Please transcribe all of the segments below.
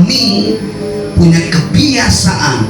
kami punya kebiasaan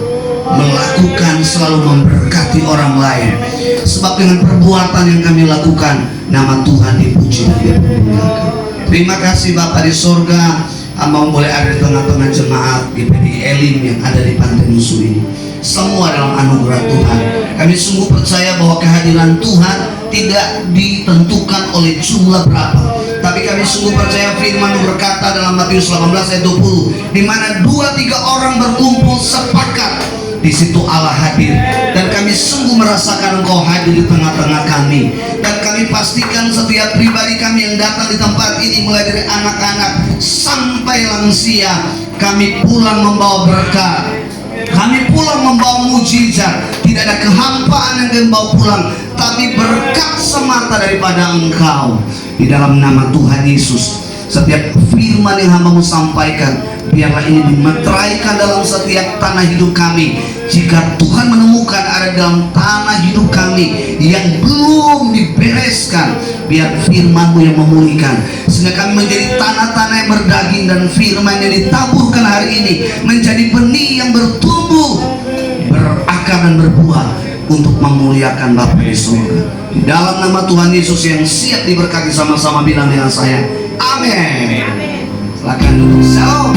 melakukan, selalu memberkati orang lain. Sebab dengan perbuatan yang kami lakukan, nama Tuhan dipuji dan dipermuliakan. Terima kasih Bapak di surga, Amba boleh ada di tengah-tengah jemaat GPD Elim yang ada di Pantai Musuh ini. Semua dalam anugerah Tuhan. Kami sungguh percaya bahwa kehadiran Tuhan tidak ditentukan oleh jumlah berapa, tapi kami sungguh percaya firman berkata dalam Matius 18 ayat 20, di mana 2-3 orang berkumpul sepakat, di situ Allah hadir. Dan kami sungguh merasakan Engkau hadir di tengah-tengah kami. Dan kami pastikan setiap pribadi kami yang datang di tempat ini, mulai dari anak-anak sampai lansia, kami pulang membawa berkat, kami pulang membawa mujizat. Tidak ada kehampaan yang kami bawa pulang, tapi berkat semata daripada Engkau. Di dalam nama Tuhan Yesus, setiap firman yang hamba-Mu sampaikan, biarlah ini dimeteraikan dalam setiap tanah hidup kami. Jika Tuhan menemukan ada dalam tanah hidup kami yang belum dibereskan, biar firman-Mu yang memulihkan, sehingga kami menjadi tanah-tanah yang berdaging, dan firman yang ditaburkan hari ini menjadi benih yang bertumbuh, berakar dan berbuah untuk memuliakan Bapa di surga. Di dalam nama Tuhan Yesus yang siap diberkati, sama-sama bilang dengan saya, amin. Silakan duduk. Shalom.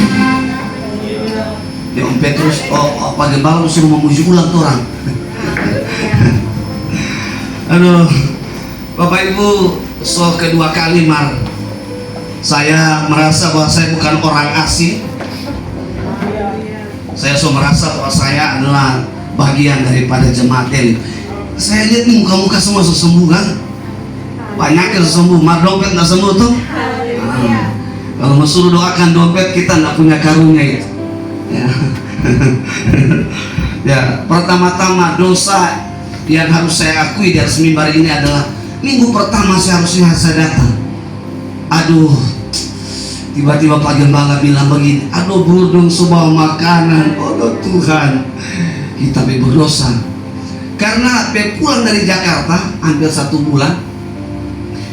Ya Om Petrus, Pak Gembala suruh memuji ulang tuh orang. Aduh, Bapak Ibu, kedua kali saya merasa bahwa saya bukan orang asing. Saya merasa bahwa saya adalah bagian daripada jemaat Elim. Saya lihat nih muka-muka semua sembuh kan? Banyak yang sembuh, dompet nggak sembuh tuh. Kalau mau suruh doakan dompet, kita nggak punya karunia itu. Ya. Ya, pertama-tama dosa yang harus saya akui di atas mimbar ini adalah minggu pertama saya harusnya datang. Aduh, tiba-tiba Pak Gembala bilang begini, aduh berudung sebuah makanan, oh Tuhan, kita berdosa. Karena pulang dari Jakarta hampir 1 bulan,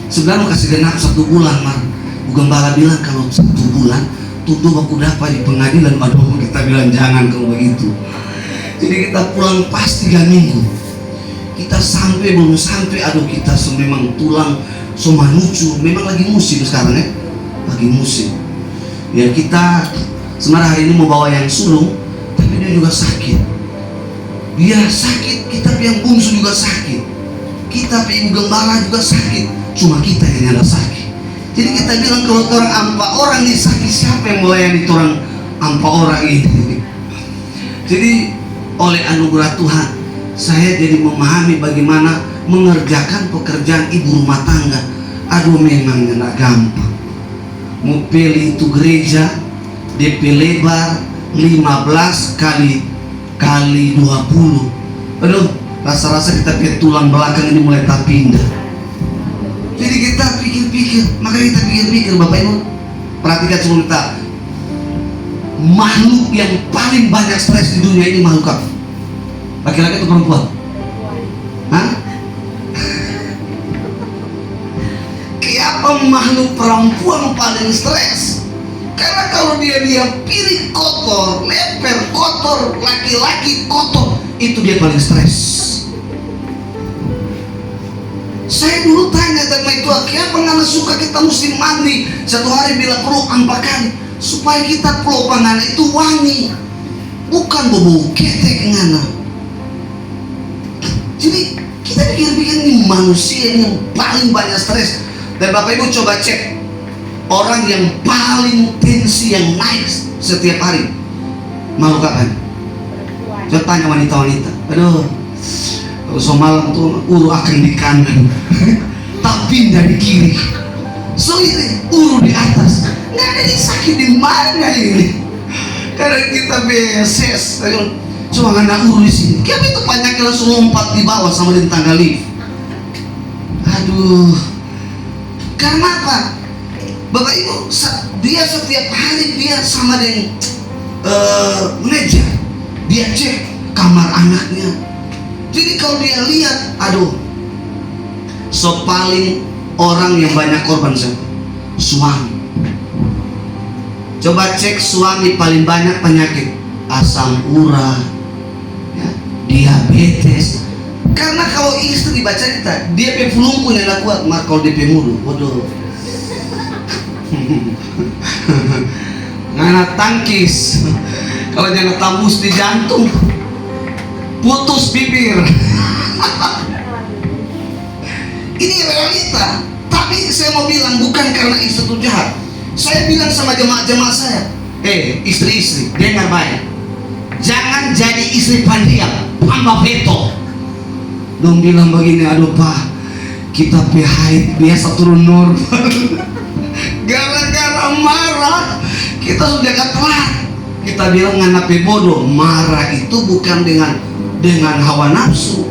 sebenarnya kasih genap 1 bulan, Bu Gembala bilang kalau 1 bulan tutup aku dapat di pengadilan. Aduh, kita bilang jangan kalau begitu. Jadi kita pulang pas 3 minggu. Kita sampai belum sampai, aduh kita memang tulang semua lucu. Memang lagi musim sekarang ya, lagi musim. Ya kita sebenarnya hari ini mau bawa yang sulung, tapi dia juga sakit. Dia sakit, kita yang bungsu juga sakit, kita Ibu Gembala juga sakit, cuma kita yang ada sakit. Jadi kita bilang kalau orang ampa orang ini sakit, siapa yang melayani orang ampa orang ini? Jadi oleh anugerah Tuhan, saya jadi memahami bagaimana mengerjakan pekerjaan ibu rumah tangga. Aduh memang tidak gampang. Mau pilih itu gereja, DP lebar 15 kali 20. Aduh, rasa-rasa kita pikir tulang belakang ini mulai tak pindah. Jadi kita pikir-pikir, maka kita pikir-pikir, Bapak Ibu perhatikan sebelum kita, makhluk yang paling banyak stres di dunia ini makhluk apa? Laki-laki atau perempuan? Hah? Kenapa makhluk perempuan paling stres? Karena kalau dia piring kotor, leper kotor, laki-laki kotor, itu dia paling stres. Saya dulu tanya sama itu, kenapa nggak suka kita mesti mandi 1 hari bila perlu 4 kali, supaya kita perlu pangan itu wangi, bukan bobo ketek ngana. Jadi kita pikir-pikir ini manusia yang paling banyak stres. Dan Bapak Ibu coba cek orang yang paling tensi yang naik setiap hari, makhluk apa? Coba tanya wanita-wanita. Aduh, kalau semalam tuh uru akan di kanan, tak pindah di kiri. So ini uru di atas, nggak ada yang sakit di mana ini? Karena kita beses, cuma nggak uru di sini. Kenapa itu banyaknya langsung lompat di bawah sama di tangga lift? Aduh, karena apa? Bapak Ibu, dia setiap hari dia sama dengan manajer, dia cek kamar anaknya. Jadi kalau dia lihat, aduh, so paling orang yang banyak korban siapa? Suami. Coba cek suami paling banyak penyakit, asam urat, ya, diabetes. Karena kalau istri baca cerita, dia pe fulung punya nak kuat, mak kalau dia pe mulu, bodoh. Ngana tangkis, kalau jangan tambus di jantung, putus bibir. Ini realita. Tapi saya mau bilang bukan karena istri itu jahat. Saya bilang sama jemaat-jemaat saya, istri-istri, dengar baik. Jangan jadi istri pandiam, hamba veto. Dong bilang begini, aduh Pak, kita haid biasa turun normal. Gara-gara marah, kita sudah gak telat. Kita bilang anak bodoh, marah itu bukan dengan hawa nafsu.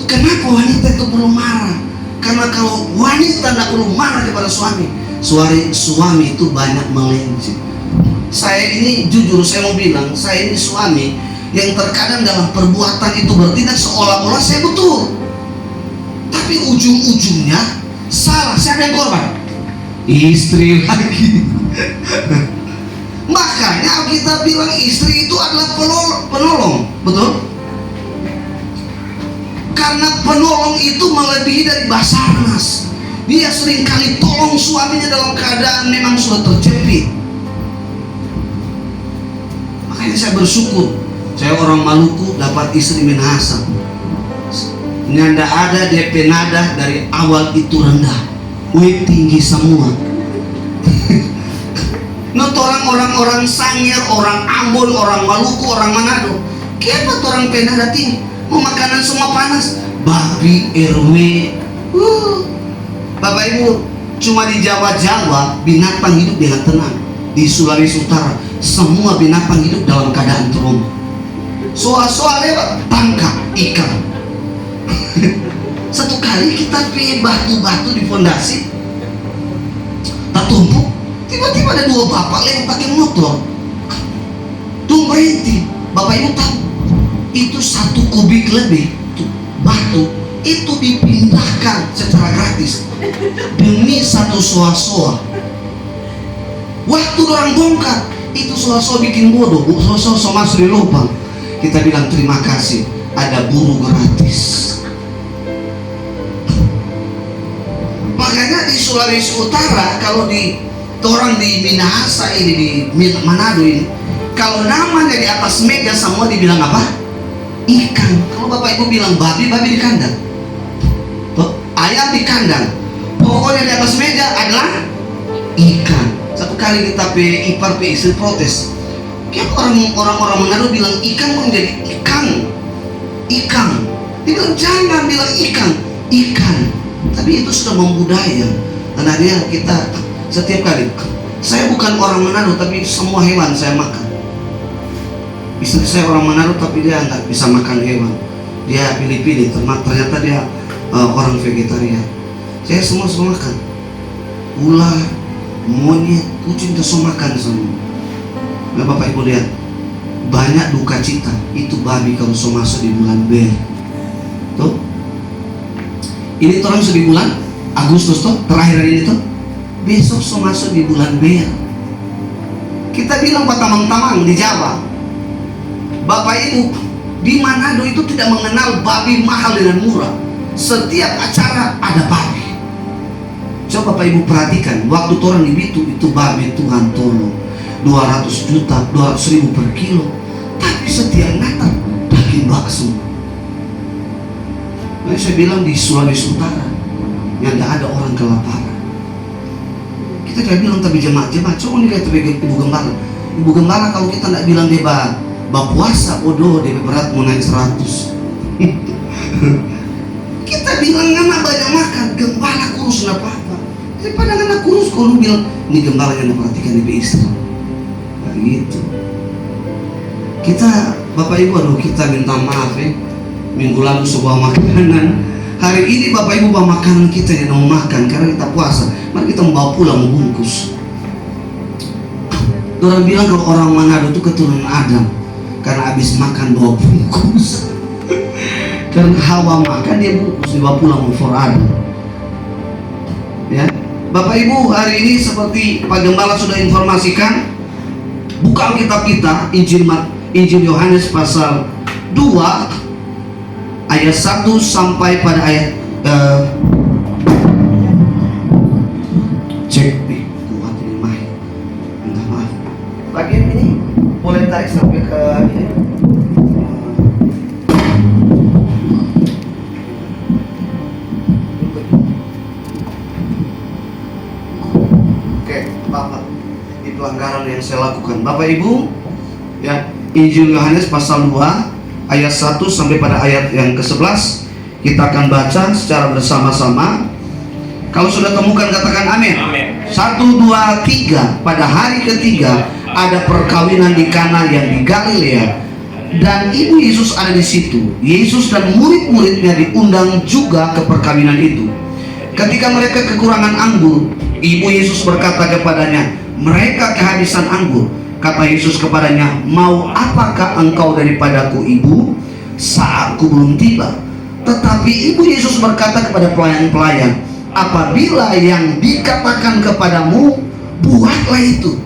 Kenapa wanita itu perlu marah? Karena kalau wanita tidak perlu marah kepada suami itu banyak melenceng. Saya ini jujur, saya mau bilang, saya ini suami yang terkadang dalam perbuatan itu bertindak seolah-olah saya betul, tapi ujung-ujungnya salah. Siapa yang korban? Istri lagi. Makanya kita bilang istri itu adalah penolong, betul? Karena penolong itu melebihi dari Basarnas. Dia seringkali tolong suaminya dalam keadaan memang sudah terjepit. Makanya saya bersyukur, saya orang Maluku dapat istri Minahasa. Nanda ada DP nada dari awal itu rendah, tinggi semua. Not orang Sangir, orang Ambon, orang Maluku, orang Manado. Kenapa orang penada tinggi? Mau makanan semua panas, babi, RW. Bapak Ibu, cuma di Jawa binatang hidup dengan tenang. Di Sulawesi Utara semua binatang hidup dalam keadaan trauma. Soal-soal lewat tangkap ikan. Satu kali kita pilih batu-batu di fondasi, tak tumpuk. Tiba-tiba ada dua bapak lewat pakai motor. Tuh berhenti. Bapak Ibu tahu, itu 1 kubik lebih tuh, batu itu dipindahkan secara gratis demi satu soa-soa. Waktu orang bongkar itu soa-soa bikin bodoh, soa-soa masuk di lubang. Kita bilang terima kasih, ada buruh gratis. Makanya di Sulawesi Utara, kalau orang di Minahasa ini, di Manado ini, kalau namanya di atas meja semua dibilang apa? Ikan. Kalau Bapak Ibu bilang babi di kandang, ayam di kandang, pokoknya di atas meja adalah ikan. Satu kali kita ipar istri protes, orang Manado bilang ikan kok jadi ikan. Dia bilang jangan bilang ikan. Tapi itu sudah membudaya. Dan akhirnya kita setiap kali, saya bukan orang Manado tapi semua hewan saya makan. Istri saya orang Manado tapi dia nggak bisa makan hewan. Dia pilih-pilih, ternyata dia orang vegetarian. Saya semua makan. Ular, monyet, kucing kita semua makan semua. Nah, Bapak Ibu lihat, banyak duka cita itu babi kalau masuk di bulan Ber. Tuh, ini orang sudah di bulan Agustus tuh, terakhir ini tuh. Besok masuk di bulan Ber. Kita bilang Pak Tamang-tamang di Jawa, Bapak Ibu di Manado itu tidak mengenal babi mahal dengan murah. Setiap acara ada babi. Coba Bapak Ibu perhatikan, waktu orang di Bitu itu babi Tuhan tolong 200 juta, 200 ribu per kilo. Tapi setiap Natal daging bakso. Nah, saya bilang di Sulawesi Utara yang tidak ada orang kelaparan. Kita kayak bilang tapi jemaat-jemaat, coba nih lihat Ibu Gembala. Ibu Gembala kalau kita tidak bilang dia puasa, bodoh, dia berat mau naik 100. Kita bilang anak banyak makan, Gembala kurus nggak apa-apa. Daripada anak kurus, kalau lu bilang ini Gembala yang perhatikan ibu istri. Nah, gitu. Kita, Bapak Ibu, kita minta maaf ya. Minggu lalu sebuah makanan, hari ini Bapak Ibu bawa makanan kita yang mau makan karena kita puasa. Mari kita membawa pulang, membungkus. Orang bilang kalau orang Manado itu keturunan Adam, karena habis makan bawa bungkus. Karena Hawa makan dia bungkus dibawa pulang for Adam. Ya, Bapak Ibu, hari ini seperti Pak Gembala sudah informasikan, buka Alkitab kita, Injil Yohanes pasal 2 ayat 1 sampai pada ayat cek nih, kuat ini minta maaf. Bagian ini boleh tarik sampai ke ini. Bapak, di pelanggaran yang saya lakukan. Bapak Ibu, ya, Injil Yohanes pasal 2 ayat 1 sampai pada ayat yang ke-11 kita akan baca secara bersama-sama. Kalau sudah temukan katakan amin. 1, 2, 3. Pada hari ketiga ada perkawinan di Kana yang di Galilea, dan ibu Yesus ada di situ. Yesus dan murid-muridnya diundang juga ke perkawinan itu. Ketika mereka kekurangan anggur, ibu Yesus berkata kepadanya, mereka kehabisan anggur. Kata Yesus kepadanya, mau apakah engkau daripadaku, ibu? Saatku belum tiba. Tetapi ibu Yesus berkata kepada pelayan-pelayan, apabila yang dikatakan kepadamu, buatlah itu.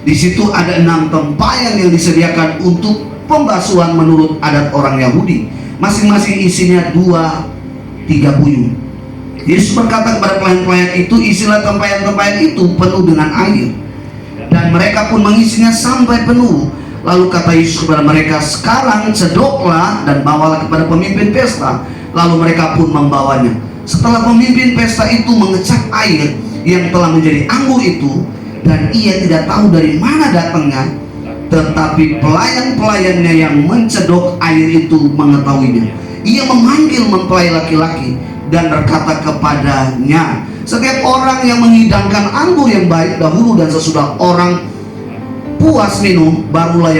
Di situ ada 6 tempayan yang disediakan untuk pembasuhan menurut adat orang Yahudi. Masing-masing isinya 2-3 buyung. Yesus berkata kepada pelayan-pelayan itu, isilah tempayan-tempayan itu penuh dengan air. Dan mereka pun mengisinya sampai penuh. Lalu kata Yesus kepada mereka, sekarang cedoklah dan bawalah kepada pemimpin pesta. Lalu mereka pun membawanya. Setelah pemimpin pesta itu mengecap air yang telah menjadi anggur itu, dan ia tidak tahu dari mana datangnya, tetapi pelayan-pelayannya yang mencedok air itu mengetahuinya. Ia memanggil mempelai laki-laki dan berkata kepadanya, setiap orang yang menghidangkan anggur yang baik dahulu, dan sesudah orang puas minum, barulah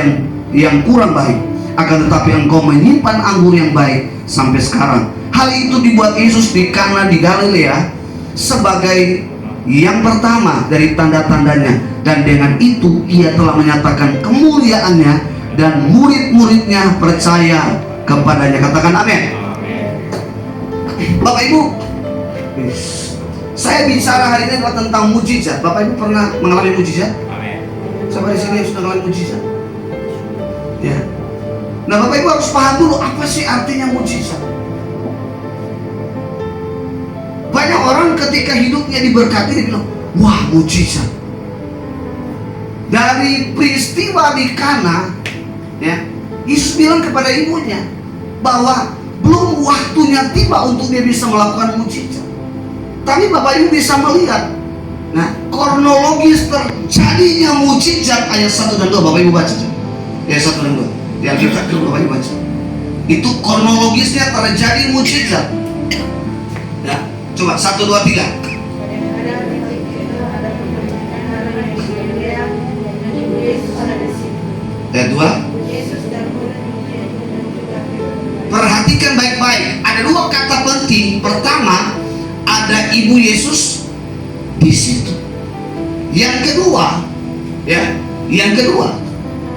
yang kurang baik. Akan tetapi engkau menyimpan anggur yang baik sampai sekarang. Hal itu dibuat Yesus di Kana di Galilea sebagai yang pertama dari tanda-tandanya, dan dengan itu ia telah menyatakan kemuliaannya, dan murid-muridnya percaya kepadanya. Katakan amin. Bapak Ibu, saya bicara hari ini adalah tentang mujizat. Bapak Ibu pernah mengalami mujizat? Siapa di sini yang sudah mengalami mujizat? Ya. Nah, Bapak Ibu harus paham dulu apa sih artinya mujizat. Banyak orang ketika hidupnya diberkati dia bilang, wah mujizat. Dari peristiwa di Kana, ya, Yesus bilang kepada ibunya bahwa belum waktunya tiba untuk dia bisa melakukan mujizat. Tapi Bapak Ibu bisa melihat, nah, kronologis terjadinya mujizat ayat 1 dan 2. Bapak Ibu baca. Ayat 1 dan 2. Yang kita Bapak Ibu baca. Itu kronologisnya terjadi mujizat. Ya, coba 1, 2, 3. Ayat 2. Perhatikan baik-baik. Ada 2 kata penting. Pertama, ada ibu Yesus di situ. Yang kedua, ya,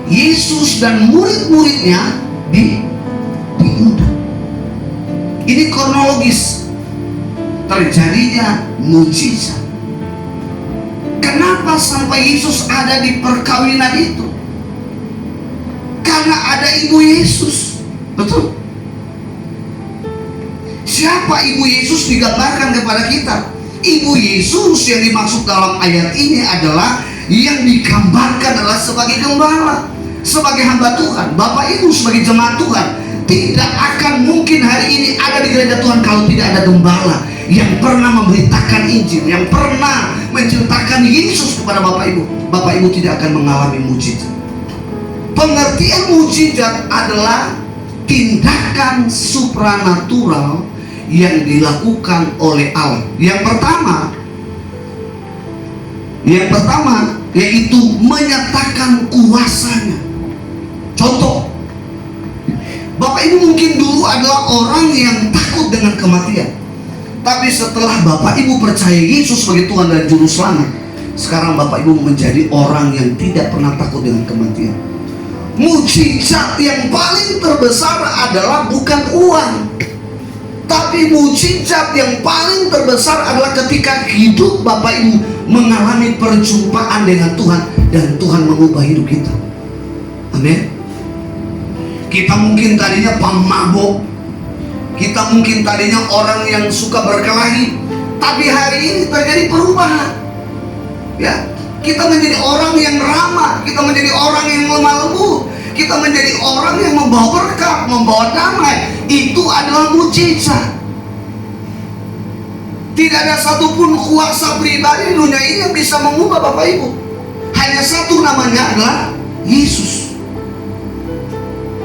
Yesus dan murid-muridnya diundang. Ini kronologis terjadinya mujizat. Kenapa sampai Yesus ada di perkawinan itu? Karena ada ibu Yesus. Betul. Siapa ibu Yesus digambarkan kepada kita? Ibu Yesus yang dimaksud dalam ayat ini adalah yang digambarkan adalah sebagai gembala, sebagai hamba Tuhan. Bapak Ibu sebagai jemaat Tuhan tidak akan mungkin hari ini ada di gereja Tuhan kalau tidak ada gembala yang pernah memberitakan Injil, yang pernah menceritakan Yesus kepada Bapak Ibu. Bapak Ibu tidak akan mengalami mujizat. Pengertian mujizat adalah tindakan supranatural yang dilakukan oleh Allah. Yang pertama yaitu menyatakan kuasanya. Contoh, Bapak Ibu mungkin dulu adalah orang yang takut dengan kematian, tapi setelah Bapak Ibu percaya Yesus sebagai Tuhan dan Juru Selamat, sekarang Bapak Ibu menjadi orang yang tidak pernah takut dengan kematian. Mujizat yang paling terbesar adalah bukan uang. Tapi mujizat yang paling terbesar adalah ketika hidup Bapak Ibu mengalami perjumpaan dengan Tuhan dan Tuhan mengubah hidup kita. Amin. Kita mungkin tadinya pemabuk, kita mungkin tadinya orang yang suka berkelahi, tapi hari ini terjadi perubahan. Ya, kita menjadi orang yang ramah, kita menjadi orang yang lemah lembut, kita menjadi orang yang membawa berkat, membawa damai. Itu adalah mujizat. Tidak ada satupun kuasa pribadi di dunia ini yang bisa mengubah Bapak Ibu. Hanya satu, namanya adalah Yesus.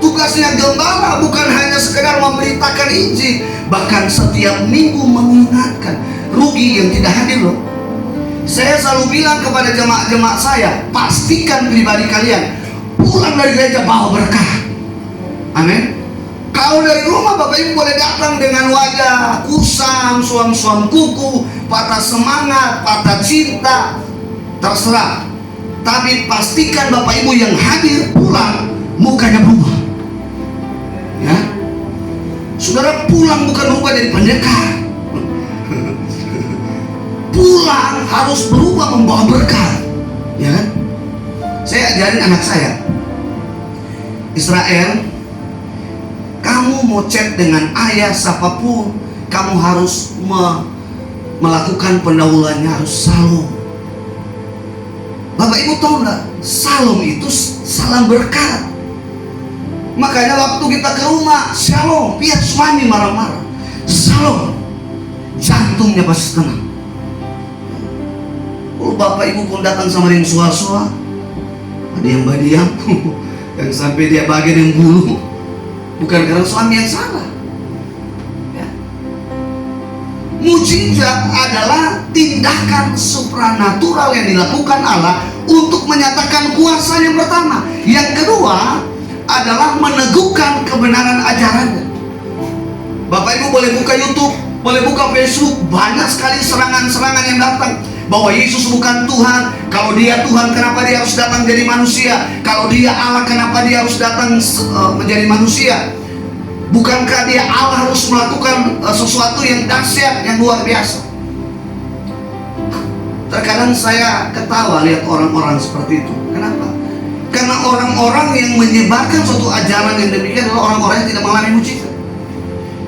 Tugasnya gembala bukan hanya sekedar memberitakan Injil, bahkan setiap minggu mengingatkan. Rugi yang tidak hadir loh. Saya selalu bilang kepada jemaat-jemaat saya, pastikan pribadi kalian pulang dari gereja bawa berkah. Amin. Kalau dari rumah Bapak Ibu boleh datang dengan wajah kusam, suam-suam kuku, patah semangat, patah cinta, terserah. Tapi pastikan Bapak Ibu yang hadir pulang mukanya berubah. Ya, saudara pulang bukan berubah jadi pendekar. Pulang harus berubah membawa berkah. Ya kan? Saya ajarin anak saya, Israel, kamu mau chat dengan ayah siapapun, kamu harus melakukan pendahuluannya harus salam. Bapak Ibu tahu nggak? Salam itu salam berkat. Makanya waktu kita ke rumah, shalom, lihat suami marah-marah, shalom, jantungnya pasti tenang. Kalau Bapak Ibu pun datang sama yang suar-suar, ada yang badiam, yang sampai dia bagian yang bulu, bukan karena suami yang salah. Ya. Mujizat adalah tindakan supranatural yang dilakukan Allah untuk menyatakan kuasa yang pertama. Yang kedua adalah meneguhkan kebenaran ajarannya. Bapak Ibu boleh buka YouTube, boleh buka Facebook, banyak sekali serangan-serangan yang datang bahwa Yesus bukan Tuhan. Kalau dia Tuhan, kenapa dia harus datang jadi manusia? Kalau dia Allah, kenapa dia harus datang menjadi manusia? Bukankah dia Allah harus melakukan sesuatu yang dahsyat, yang luar biasa? Terkadang saya ketawa lihat orang-orang seperti itu. Kenapa? Karena orang-orang yang menyebarkan suatu ajaran yang demikian adalah orang-orang yang tidak mengalami mujizat.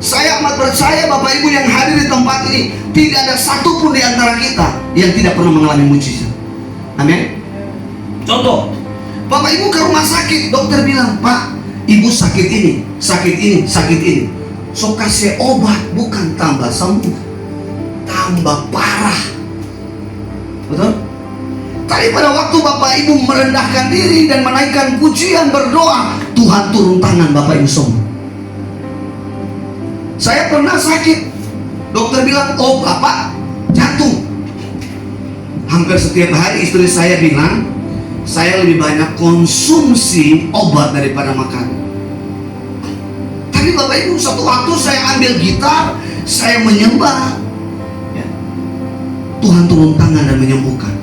Saya amat percaya Bapak Ibu yang hadir di tempat ini, tidak ada satupun di antara kita yang tidak pernah mengalami mujizat. Amin. Contoh, Bapak Ibu ke rumah sakit, dokter bilang, Pak, Ibu sakit ini, sakit ini, sakit ini. So kasih obat, bukan tambah sembuh, tambah parah. Betul? Tapi pada waktu Bapak Ibu merendahkan diri dan menaikkan pujian, berdoa, Tuhan turun tangan, Bapak Ibu sembuh. Saya pernah sakit, dokter bilang, oh Bapak jantung. Hampir setiap hari istri saya bilang, saya lebih banyak konsumsi obat daripada makan. Tapi Bapak Ibu, satu waktu saya ambil gitar, saya menyembah, ya. Tuhan turun tangan dan menyembuhkan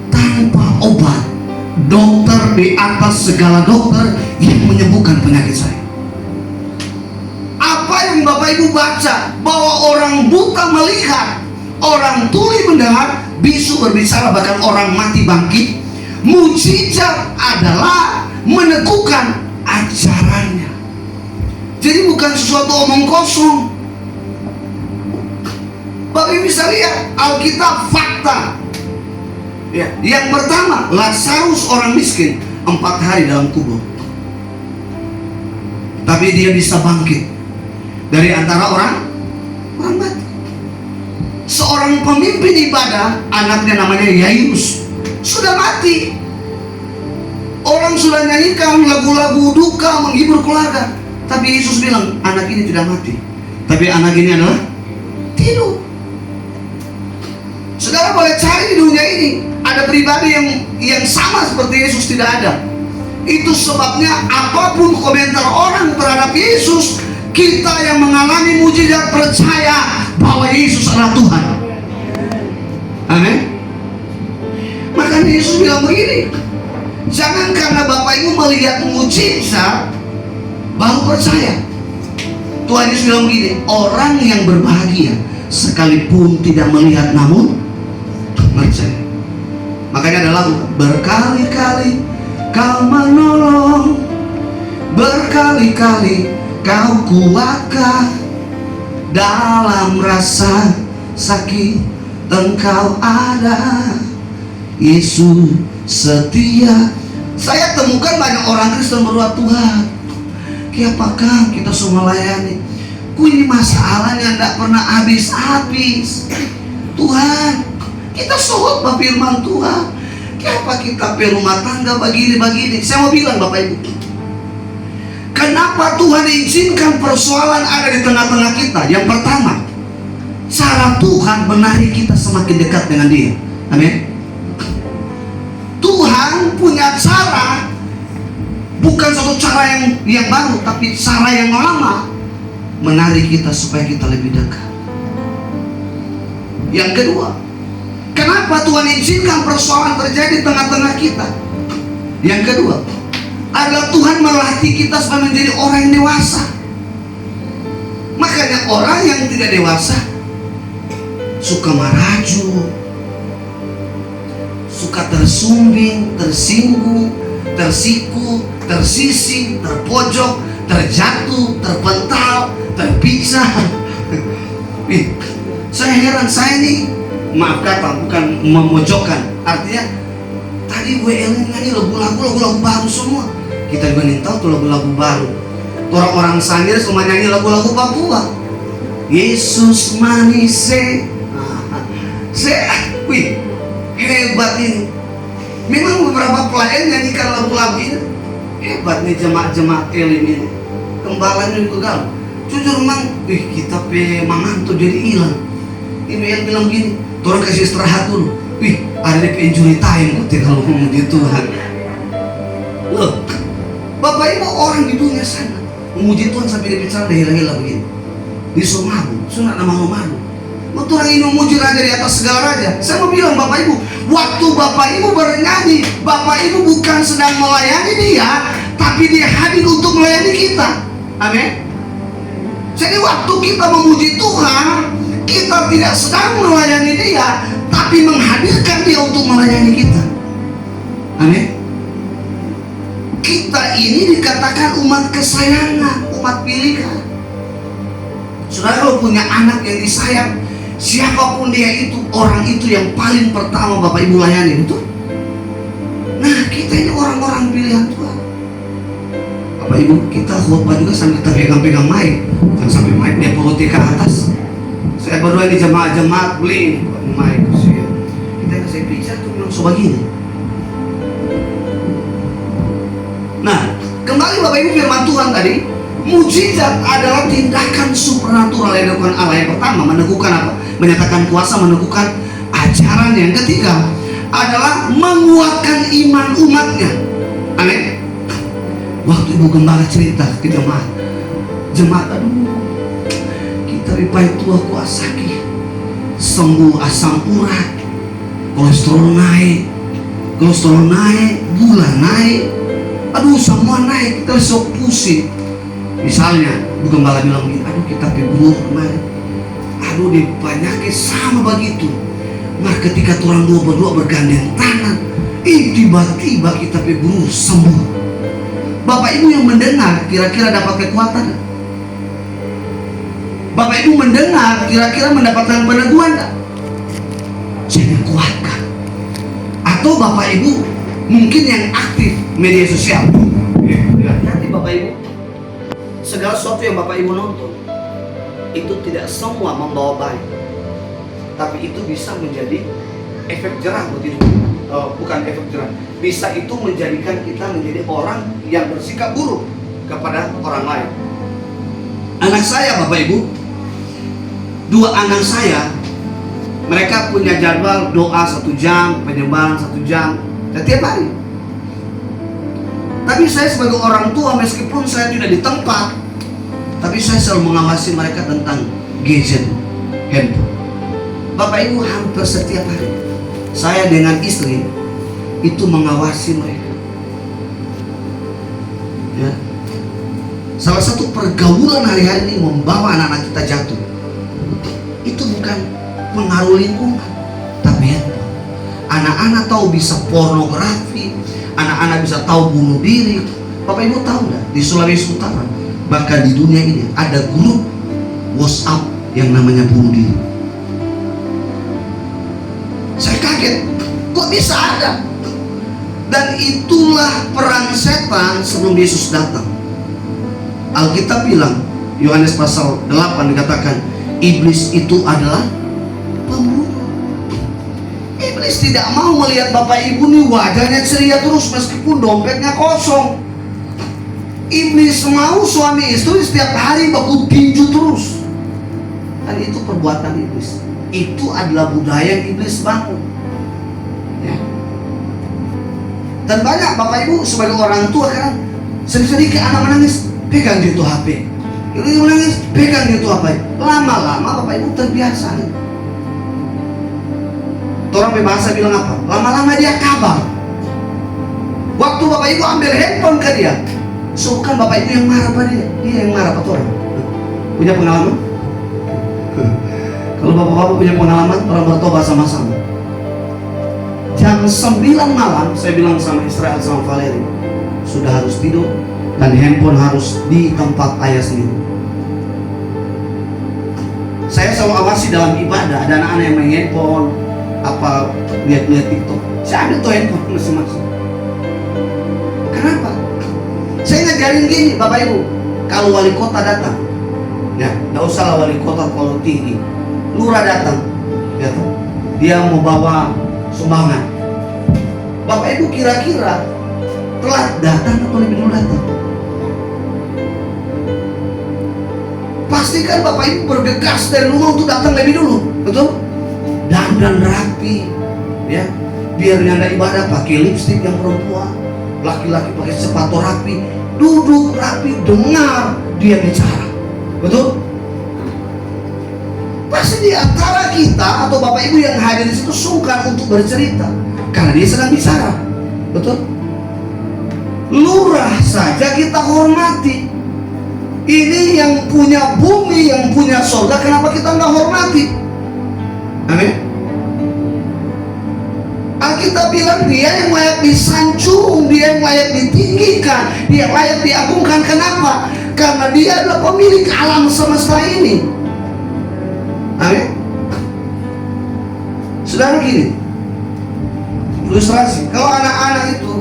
tanpa obat. Dokter di atas segala dokter yang menyembuhkan penyakit saya. Apa yang Bapak Ibu baca, bahwa orang buta melihat, orang tuli mendengar, bisu berbicara, bahkan orang mati bangkit. Mujizat adalah meneguhkan ajarannya. Jadi bukan sesuatu omong kosong. Bapak Ibu bisa lihat Alkitab fakta. Ya, yang pertama, Lazarus orang miskin 4 hari dalam kubur, tapi dia bisa bangkit dari antara orang mati. Seorang pemimpin ibadah, anaknya namanya Yairus, sudah mati. Orang sudah nyanyikan lagu-lagu duka menghibur keluarga, tapi Yesus bilang anak ini tidak mati, tapi anak ini adalah tidur. Saudara boleh cari di dunia ini, ada pribadi yang sama seperti Yesus tidak ada. Itu sebabnya apapun komentar orang terhadap Yesus, kita yang mengalami mujizat percaya bahwa Yesus adalah Tuhan. Amin. Makanya Yesus bilang begini, jangan karena Bapak Ibu melihat mujizat baru percaya. Tuhan Yesus bilang begini, orang yang berbahagia sekalipun tidak melihat namun percaya. Makanya ada lagu, berkali-kali kau menolong, berkali-kali kau kuatkan, dalam rasa sakit engkau ada, Yesus setia. Saya temukan banyak orang Kristen berdoa, Tuhan, apakah kita semua layani? Ini masalahnya tidak pernah habis-habis. Tuhan, kita sohot firman Tuhan. Kenapa kita rumah tangga begini-begini? Saya mau bilang Bapak Ibu, kenapa Tuhan izinkan persoalan ada di tengah-tengah kita? Yang pertama, cara Tuhan menarik kita semakin dekat dengan Dia. Amin. Tuhan punya cara, bukan suatu cara yang baru, tapi cara yang lama, menarik kita supaya kita lebih dekat. Yang kedua, kenapa Tuhan izinkan persoalan terjadi di tengah-tengah kita? Yang kedua adalah Tuhan melatih kita supaya menjadi orang yang dewasa. Makanya orang yang tidak dewasa suka merajuk, suka tersumbing, tersinggung, tersiku, tersisih, terpojok, terjatuh, terpental, terpisah. Saya heran, saya ini, maaf kata, bukan memojokkan. Artinya tadi WL nyanyi lagu-lagu baru semua. Kita juga nih tahu tuh lagu-lagu baru. Orang-orang Sanyir semua nyanyi lagu-lagu Papua. Yesus manis wih, hebat ini. Memang beberapa pelayan nyanyikan lagu-lagu ini. Hebat nih jemaat-jemaat Elim ini. Gembalanya juga gal. Jujur memang, kita manganto jadi hilang. Ini yang bilang gini, orang kasih istirahat dulu. Ada di injury time kalau memuji Tuhan. Loh, Bapak Ibu orang di dunia sana memuji Tuhan sampai dia bicara dah hilang-hilang begini. Di Somabu, sunat nama malu. Waktu orang ini memuji raja di atas segala raja. Saya mau bilang Bapak Ibu, waktu Bapak Ibu bernyanyi, Bapak Ibu bukan sedang melayani Dia, tapi Dia hadir untuk melayani kita. Amin. Jadi waktu kita memuji Tuhan, kita tidak sedang melayani Dia, tapi menghadirkan Dia untuk melayani kita. Amin. Kita ini dikatakan umat kesayangan, umat pilihan. Saudara, kalau punya anak yang disayang, siapapun dia itu, orang itu yang paling pertama Bapak Ibu layani, betul? Nah, kita ini orang-orang pilihan Tuhan. Bapak Ibu, kita khotbah juga sambil kita pegang-pegang mic, kan sampai mic dia perutnya ke atas. Saya berdoa di jemaat-jemaat beli mic, kita kasih pijat tuh langsung begini. Nah, kembali Bapak Ibu firman Tuhan tadi, mujizat adalah tindakan supernatural yang dilakukan Allah. Yang pertama, meneguhkan apa? Menyatakan kuasa, meneguhkan ajaran. Yang ketiga adalah menguatkan iman umatnya. Amin. Waktu Ibu Gembala cerita ke jemaat, aduh, kita ripai tua kuasaki, sembuh asam urat, kolesterol naik, gula naik, aduh semua naik, kita sok pusing. Misalnya Bu Gembala bilang begini, aduh kita peburu kemarin, aduh di penyakit sama begitu. Nah ketika orang dua berdua bergandeng tangan, tiba-tiba kita peburu sembuh. Bapak Ibu yang mendengar kira-kira dapat kekuatan? Bapak Ibu mendengar kira-kira mendapatkan peneguhan tak? Saya dikuatkan. Atau Bapak Ibu mungkin yang aktif media sosial. Hati-hati Bapak Ibu, segala sesuatu yang Bapak Ibu nonton itu tidak semua membawa baik, tapi itu bisa menjadi efek jerah buat hidup. Bukan efek jerah, bisa itu menjadikan kita menjadi orang yang bersikap buruk kepada orang lain. Anak saya Bapak Ibu, dua anak saya, mereka punya jadwal doa 1 jam, penyembahan 1 jam setiap hari. Tapi saya sebagai orang tua, meskipun saya tidak di tempat, tapi saya selalu mengawasi mereka tentang gadget, handphone. Bapak Ibu, hampir setiap hari saya dengan istri itu mengawasi mereka. Ya. Salah satu pergaulan hari-hari ini membawa anak-anak kita jatuh. Itu bukan pengaruh lingkungan, tapi handphone. Anak-anak tahu bisa pornografi, anak-anak bisa tahu bunuh diri. Bapak Ibu tahu nggak, di Sulawesi Utara, bahkan di dunia ini ada grup WhatsApp yang namanya bunuh diri. Saya kaget, kok bisa ada? Dan itulah perang setan sebelum Yesus datang. Alkitab bilang, Yohanes pasal 8 dikatakan, iblis itu adalah pembunuh. Iblis tidak mau melihat Bapak Ibu nih wajahnya ceria terus meskipun dompetnya kosong. Iblis mau suami istri setiap hari baku tinju terus. Dan itu perbuatan iblis. Itu adalah budaya yang iblis bangun. Ya. Dan banyak Bapak Ibu sebagai orang tua kan, sedikit anak menangis, pegang dia tuh HP. Ini menangis, pegang dia tuh HP. Lama-lama Bapak Ibu terbiasa nih. Orang berbahasa bilang apa? Lama-lama dia kabar. Waktu Bapak Ibu ambil handphone ke dia, so kan Bapak Ibu yang marah pada dia, dia yang marah pada orang. Punya pengalaman? Kalau Bapak-Bapak punya pengalaman, orang bertobat sama-sama. Jam 9 malam, saya bilang sama Israel sama Valeri, sudah harus tidur dan handphone harus di tempat ayah sendiri. Saya selalu awasi dalam ibadah, ada anak-anak yang main handphone, apa lihat-lihat TikTok, saya ambil tuh handphone masing-masing. Kenapa? Saya ngajarin gini, Bapak Ibu, kalau wali kota datang, ya, nggak usah lah wali kota kalau tinggi, lurah datang, ya, dia mau bawa sumbangan. Bapak Ibu kira-kira telat datang atau lebih dulu datang? Pastikan Bapak Ibu bergegas dari rumah untuk datang lebih dulu, betul? Dandan rapi, ya, biar nyanda ibadah pakai lipstik yang perempuan, laki-laki pakai sepatu rapi, duduk rapi, dengar dia bicara, betul? Pasti di antara kita atau Bapak Ibu yang hadir di situ sungkan untuk bercerita karena dia sedang bicara, betul? Lurah saja kita hormati. Ini yang punya bumi, yang punya surga, kenapa kita nggak hormati? Amin. Alkitab bilang dia yang layak disanjung, dia yang layak ditinggikan, dia layak diagungkan. Kenapa? Karena dia adalah pemilik alam semesta ini. Amin. Saudara gini, ilustrasi, kalau anak-anak itu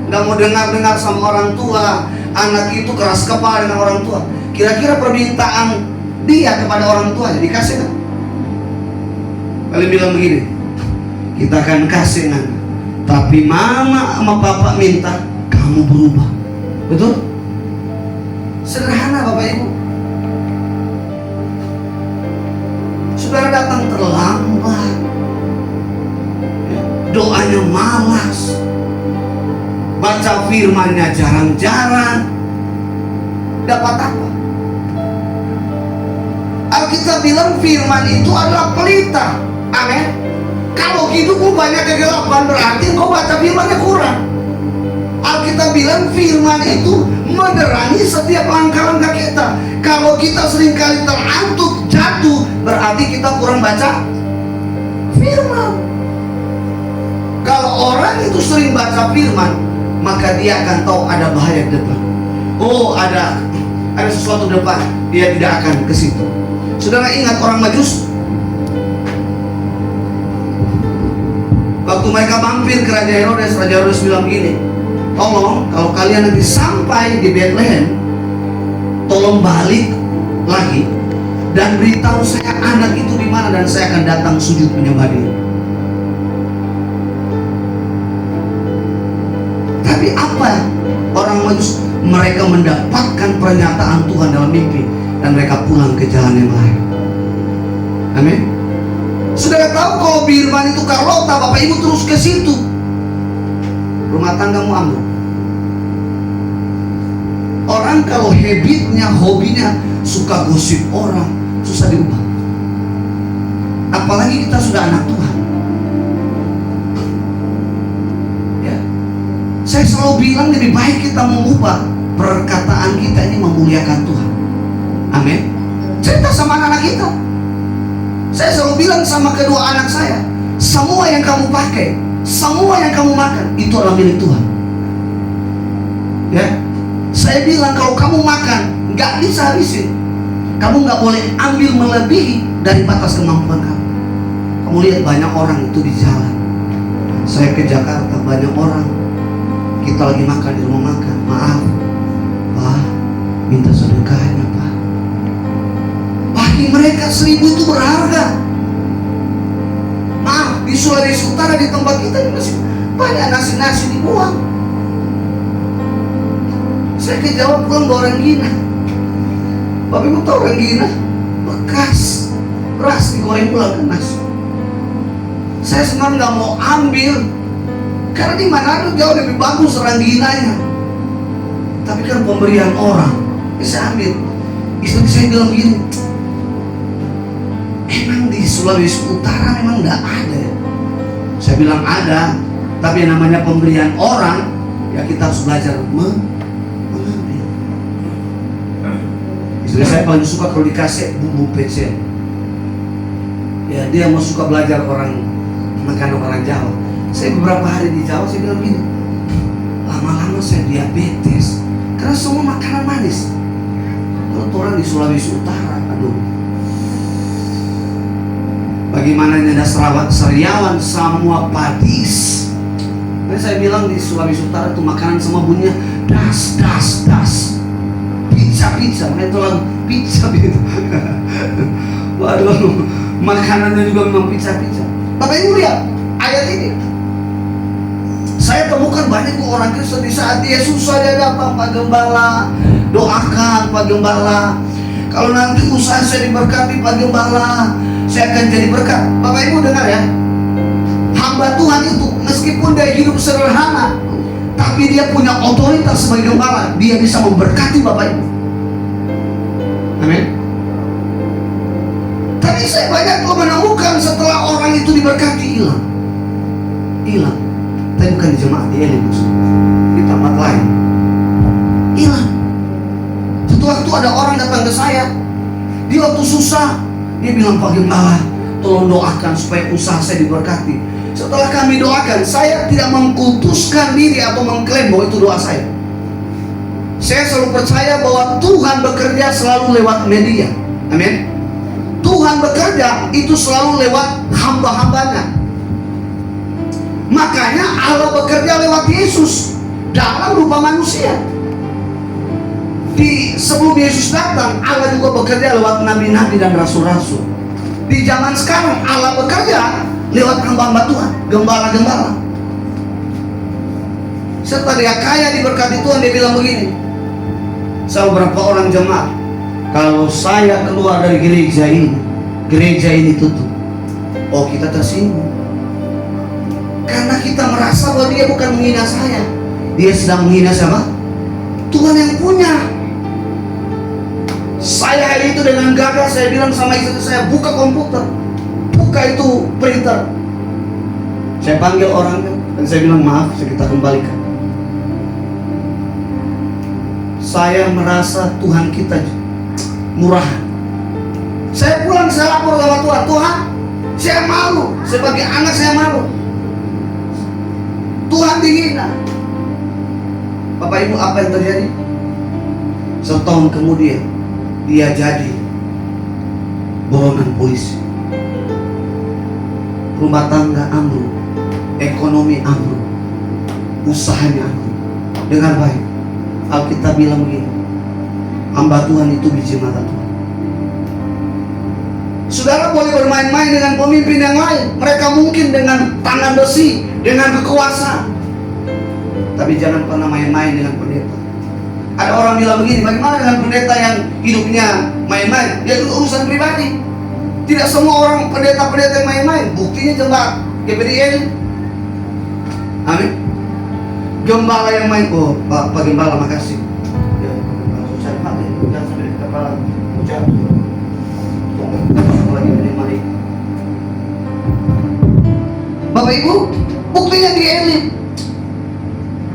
nggak mau dengar-dengar sama orang tua, anak itu keras kepala dengan orang tua, kira-kira permintaan dia kepada orang tua dikasih nggak? Kalian bilang begini, kita akan kasih nanti, tapi mama sama papa minta kamu berubah, betul? Sederhana Bapak Ibu. Saudara datang terlambat, doanya malas, baca firmannya jarang-jarang, dapat apa? Alkitab bilang firman itu adalah pelita. Amin. Kalau hidupmu banyak kegelapan, berarti kau baca firmannya kurang. Alkitab bilang firman itu menerangi setiap langkah-langkah kita. Kalau kita seringkali terantuk, jatuh, berarti kita kurang baca firman. Kalau orang itu sering baca firman, maka dia akan tahu ada bahaya di depan. Oh, ada sesuatu di depan, dia tidak akan ke situ. Saudara ingat orang Majus? Waktu mereka mampir ke Raja Herodes bilang gini, tolong kalau kalian nanti sampai di Bethlehem, tolong balik lagi dan beritahu saya anak itu di mana dan saya akan datang sujud menyembah dia. Tapi apa orang Majus? Mereka mendapatkan pernyataan Tuhan dalam mimpi dan mereka pulang ke jalan yang lain. Amin. Saudara tahu kalau firman itu Carlota, Bapak Ibu terus ke situ, rumah tanggamu ambruk. Orang kalau habitnya, hobinya suka gosip orang, susah diubah. Apalagi kita sudah anak Tuhan. Ya, saya selalu bilang lebih baik kita mengubah perkataan kita ini memuliakan Tuhan. Amin. Cerita sama anak-anak kita. Saya selalu bilang sama kedua anak saya, semua yang kamu pakai, semua yang kamu makan, itu adalah milik Tuhan. Ya, saya bilang kalau kamu makan, nggak bisa habisin. Kamu nggak boleh ambil melebihi dari batas kemampuan kamu. Kamu lihat banyak orang itu di jalan. Saya ke Jakarta, banyak orang. Kita lagi makan di rumah makan. Maaf, Pak, minta sedekahnya, Pak. Bagi mereka 1.000 itu berharga. Maaf, di Sulawesi Utara di tempat kita ini masih banyak nasi-nasi dibuang. Saya ke Jawa pulang bawa Renggina. Bapak Ibu tahu Renggina? Bekas beras digoreng pulang ke nasi. Saya sebenarnya nggak mau ambil, karena di Manado jauh lebih bagus Rengginanya. Tapi kan pemberian orang, saya ambil. Istri saya bilang begini, emang di Sulawesi Utara memang nggak ada ya? Saya bilang ada, tapi yang namanya pemberian orang, ya kita harus belajar mengambil. Istri saya paling suka kalau dikasih bumbu pecel. Ya dia mau suka belajar makanan orang Jawa. Saya beberapa hari di Jawa, saya bilang gini, lama-lama saya diabetes karena semua makanan manis. Kalau orang di Sulawesi Utara, aduh, bagaimana nyanda Sarawak, Sariawan, semua padis. Nah, saya bilang di Sulawesi Utara itu makanan semua bunyinya das, pizza, itu lagu pizza gitu. Waduh, makanannya juga memang pizza. Bapak Ibu lihat ayat ini. Saya temukan banyak orang Kristen di saat dia susah, dia datang, Pak Gembala, doakan Pak Gembala. Kalau nanti usaha saya diberkati Pak Gembala, saya akan jadi berkat. Bapak Ibu dengar ya, hamba Tuhan itu meskipun dia hidup sederhana, tapi dia punya otoritas sebagai gembala. Dia bisa memberkati Bapak Ibu. Amin. Tapi saya banyak menemukan setelah orang itu diberkati hilang. Tapi bukan di jemaat, di Elim, di tempat lain. Hilang. Suatu waktu ada orang datang ke saya, dia waktu susah, dia bilang, Pak Gembala, tolong doakan supaya usaha saya diberkati. Setelah kami doakan, saya tidak mengkultuskan diri atau mengklaim bahwa itu doa saya. Saya selalu percaya bahwa Tuhan bekerja selalu lewat media. Amin. Tuhan bekerja itu selalu lewat hamba-hambanya. Makanya Allah bekerja lewat Yesus dalam rupa manusia. Sebelum Yesus datang, Allah juga bekerja lewat nabi-nabi dan rasul-rasul. Di zaman sekarang Allah bekerja lewat hamba-hamba Tuhan, gembala-gembala. Setelah dia kaya diberkati Tuhan, dia bilang begini, sama beberapa orang jemaat, kalau saya keluar dari gereja ini tutup. Oh, kita tersinggung. Karena kita merasa bahwa dia bukan menghina saya, dia sedang menghina siapa? Tuhan yang punya. Saya hari itu dengan gagah saya bilang sama istri saya, buka komputer, buka itu printer. Saya panggil orangnya dan saya bilang, maaf, kita kembalikan. Saya merasa Tuhan kita murah. Saya pulang, saya lapor sama Tuhan, Tuhan, saya malu, sebagai anak saya malu. Tuhan dihina. Bapak Ibu, apa yang terjadi? Setahun kemudian dia jadi buronan polisi. Rumah tangga ambruk, ekonomi ambruk, usahanya ambruk. Dengar baik, Alkitab bilang begini, hamba Tuhan itu biji mata Tuhan. Saudara boleh bermain-main dengan pemimpin yang lain. Mereka mungkin dengan tangan besi, dengan kekuasaan. Tapi jangan pernah main-main dengan pendeta. Ada orang bilang begini, bagaimana dengan pendeta yang hidupnya main-main? Dia itu urusan pribadi. Tidak semua orang pendeta-pendeta yang main-main. Buktinya jemaat GPDL. Amin. Gembala yang main. Oh, Pak Gembala, makasih. Ya, cari mati, jangan sampai di kepala. Ucap. Bapak Ibu, buktinya di elit,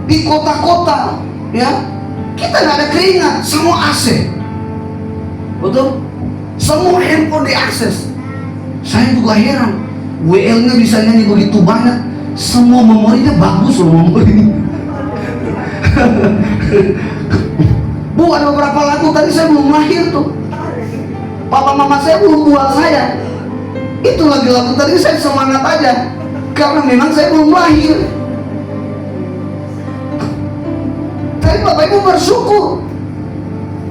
di kota-kota, ya, Kita nggak ada keringat, semua AC. Betul? Semua handphone diakses. Saya juga heran, WL-nya bisa nyanyi begitu banyak, semua memorinya bagus loh memori. Bu, ada beberapa lagu tadi saya belum lahir tuh. Papa mama saya belum buat saya. Itu lagu-lagu tadi saya semangat aja, karena memang saya belum lahir. Tapi Bapak Ibu bersyukur,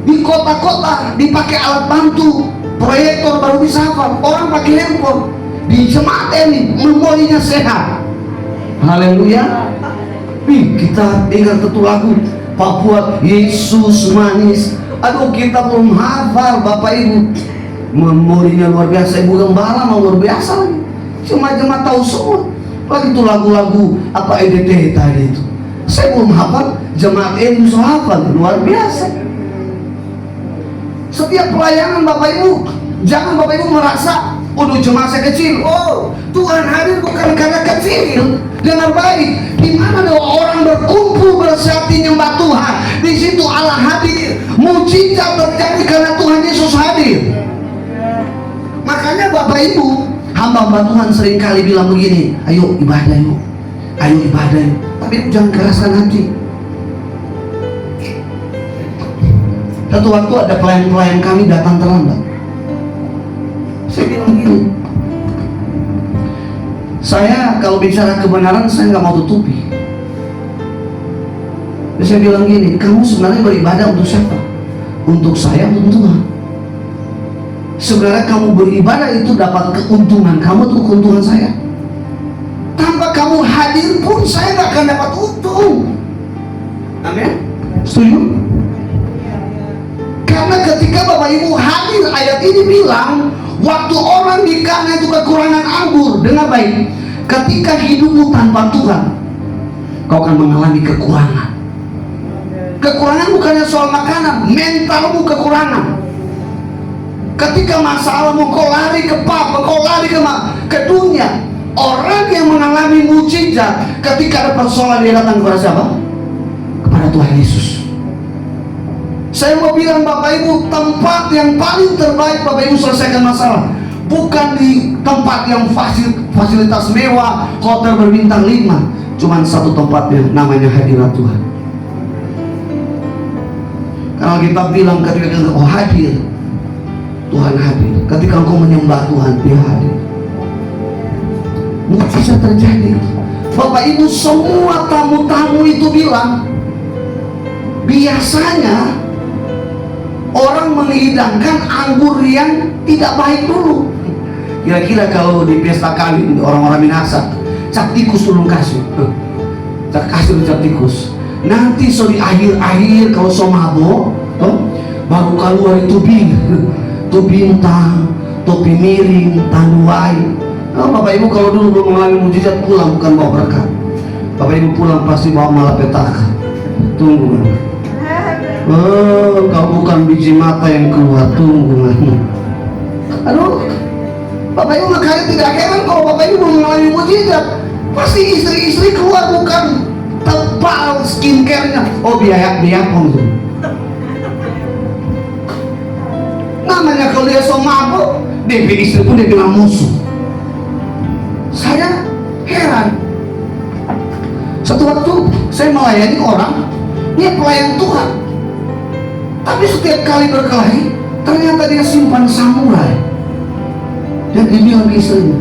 di kota-kota dipakai alat bantu, proyektor baru bisa hafal, orang pakai handphone. Di jemaat ini memorinya sehat. Haleluya. Kita dengar satu lagu Papua, Yesus manis. Aduh, kita belum hafal Bapak Ibu. Memorinya luar biasa. Ibu gembala mau luar biasa lagi. Cuma jemaat tahu semua. Lagi itu lagu-lagu apa EDT tadi itu. Saya belum hafal, jemaat ini bisa hafal, luar biasa. Setiap pelayanan Bapak Ibu, jangan Bapak Ibu merasa, waduh jemaat saya kecil. Oh, Tuhan hadir bukan karena kecil. Dengar baik, di mana ada orang berkumpul bersatu nyembah Tuhan, di situ Allah hadir. Mujizat terjadi karena Tuhan Yesus hadir. Makanya Bapak Ibu, hamba-hamba Tuhan seringkali bilang begini, ayo ibadah yuk, ayo ibadah yuk. Tapi jangan keraskan hati. Satu waktu ada klien-klien kami datang terlambat. Saya bilang gini, saya kalau bicara kebenaran saya nggak mau tutupi. Saya bilang gini, kamu sebenarnya beribadah untuk siapa? Untuk saya, untuk Tuhan. Sebenarnya kamu beribadah itu dapat keuntungan kamu atau keuntungan saya? Tanpa kamu hadir pun saya nggak akan dapat untung. Amin? Setuju? Karena ketika Bapak Ibu hadir, ayat ini bilang, waktu orang di Kana itu kekurangan anggur. Dengar baik, ketika hidupmu tanpa Tuhan, kau akan mengalami kekurangan. Kekurangan bukannya soal makanan, mentalmu kekurangan. Ketika masalahmu, kau lari ke papa, kau lari ke dunia. Orang yang mengalami mujizat, ketika ada persoalan dia datang kepada siapa? Kepada Tuhan Yesus. Saya mau bilang Bapak Ibu, tempat yang paling terbaik Bapak Ibu selesaikan masalah bukan di tempat yang fasilitas mewah, hotel berbintang 5. Cuman satu tempatnya, namanya hadirat Tuhan. Kalau kita bilang ketika engkau hadir, Tuhan hadir. Ketika engkau menyembah Tuhan, Dia hadir. Mujizat terjadi. Bapak Ibu, semua tamu-tamu itu bilang, biasanya orang menghidangkan anggur yang tidak baik dulu. Kira-kira kalau di pesta kawin orang-orang Minahasa, cap tikus dulu kasih, kasih cap tikus. Nanti so di akhir-akhir kalau so mabok, baru keluar itu bintang, topi miring, tanduai. Bapak Ibu kalau dulu belum mengalami mujizat, pulang bukan bawa berkat. Bapak Ibu pulang pasti bawa malapetaka. Tunggu. Oh, kau bukan biji mata yang keluar, tunggu. Aduh, Bapak Ibu makanya tidak heran kalau Bapak Ibu mengalami mujizat. Pasti istri-istri keluar bukan tebal skincare-nya. Oh, biaya pun. Namanya kalau dia so mabuk, DP istri pun dia bilang musuh. Saya heran. Satu waktu saya melayani orang, dia pelayan Tuhan. Tapi setiap kali berkelahi, ternyata dia simpan samurai. Dan dia bilang ke istrinya,